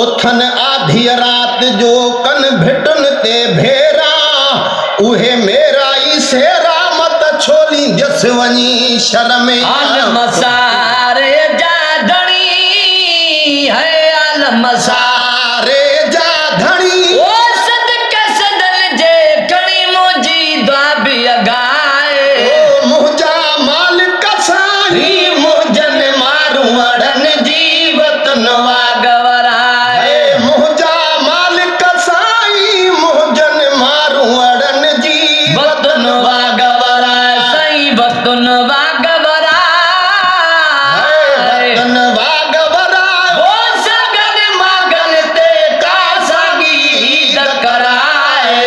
उथन आधी रात जो कन भिटुन ते भेरा उहे मेरा ई सेरा मत छोली जस वनी शर्म मसारे जा धनी है मसारे जा धनी ओ सद कसदल जे कणी मोजी द्वाबी गाए ओ मुझा माल कसाई मुझन मारू अड़न जीवत नवा गवराए मुझा माल कसाई मुझन मारू अड़न जीवत नवा गवराए सही बतनवा गवराए नवा गवराए ओ सगन मगन ते कासागी कराए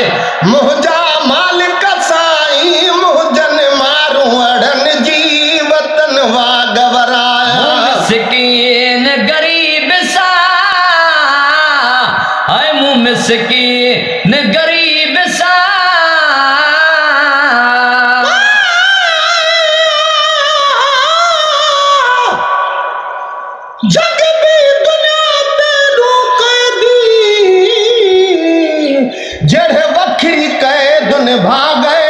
मुझा माल कसाई मुझन मारू अड़न जीवत नवा गवराया मिसकीन गरीब सा है मुँह मिसकीन गरीब सा जग भी दुनिया ते कैदी जड़ वखरी कैदुन भागे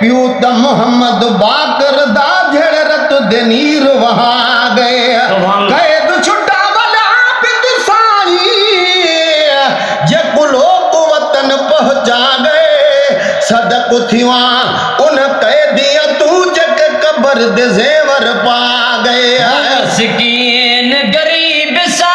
प्यू त मोहम्मद बाकर दा झड़ रत दनीर वहा गए कैद छुटा वाला बिद साई जकुलो वतन पहुंचा गए सदक थिवा उन कैदिया तू जग कबर दे जेवर पा गए मिसकीन गरीब सा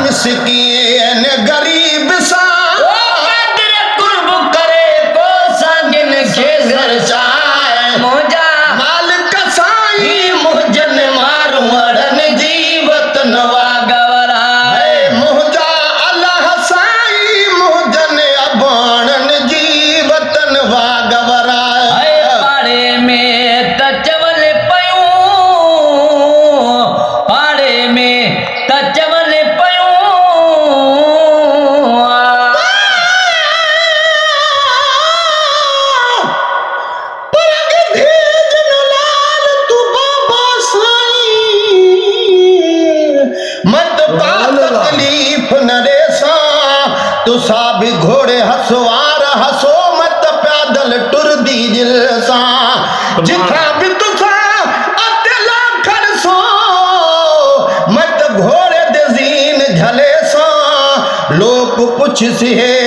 मिसकीन गरीब सा ओ कदर कुर्ब करे को संगिन के घर चाहे मोजा माल कसाई मुझन मारू अड़न जीवत नवा गवराए मुझा अल्लाह साई मुझन अबाणन जीवत नवा गवराए पाड़े में तचवल पयूं पाड़े में तचवल पयूं मत पाल तकलीफ नरेसा तुसा भी घोड़े हसवार हसो मत पैदल टुर दी जिलसा जिथा भी तुसा अतला खड़सो मत घोड़े दे जीन झले सा लोग पुछ सी है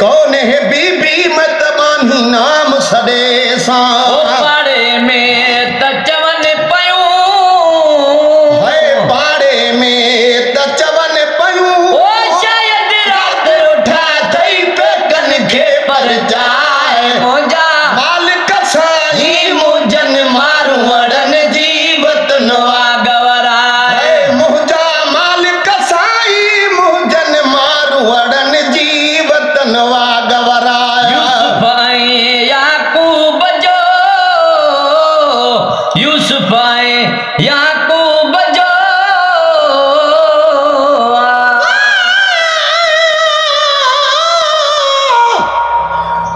कौन है बीबी मत बानी नाम सदे सा पाड़े में तचवल पयूं है पाड़े में तचवन पयूं ओ शायद रात उठा थई पे कन के पर जाए मोजा माल कसाई मुझन मारू अड़न जीवत नवा गवराए मुझा माल कसाई मुझन मारू अड़न जीवत नवा गवराया यूसुफ आए याकूब जो यूसुफ आए याकूब जो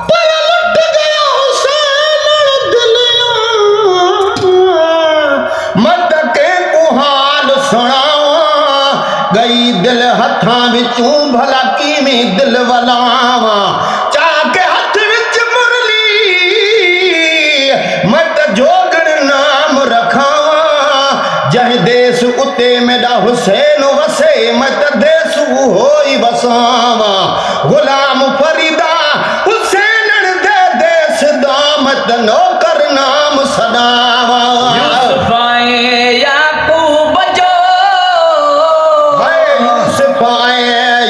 पर लुट गया हुसैन दिलिया मत के कुहाल सुनावा गई दिल हथा विचों भला किवें दिल वलावा चाह के हथ विच मुरली मत जोगण नाम रखावा जह देश उते मेरा हुसैन वसे मत देश होई बसावा गुलाम फरीदा हुसैन दे देश दामत नौकर नाम सदावा यूसुफ आए याकूब जो यूसुफ आए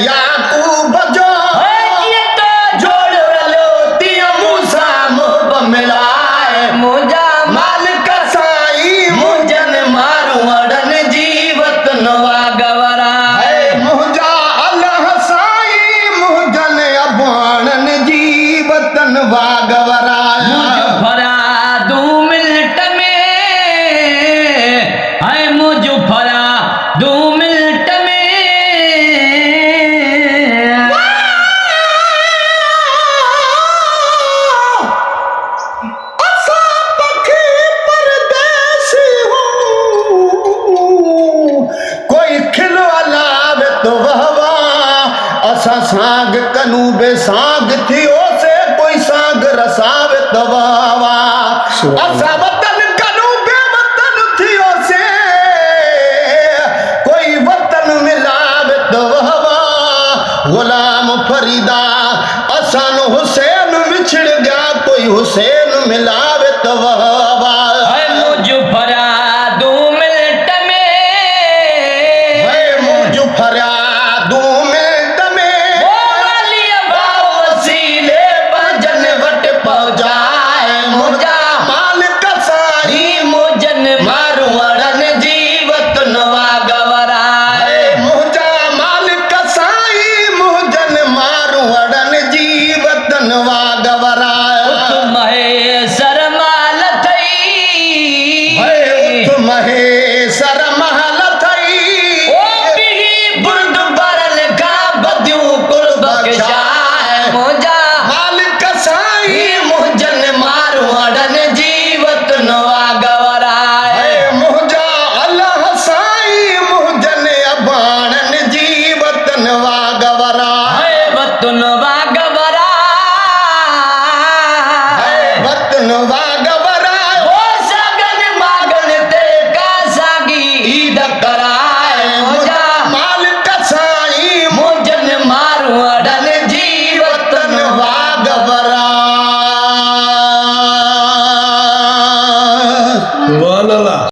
याकूब जो ये तो जोड़ लो तिया मूसा मुहब मिलाए मोजा माल कसाई मुझन मारू अड़न जीवत नवा गवराए मुझा अल्लाह साई मुझन अबाणन जीवतन वागवराया मुझ भरा 2 मिनट में है मुझ भरा 2 मिनट में असा सांग कनू बेसांग थियो से कोई सांग रसावे तवावा असा वतन कनू बेवतन थियो से कोई वतन मिलावे तवावा गुलाम फरीदा असन हुसैन विछड़ गया कोई हुसैन मिला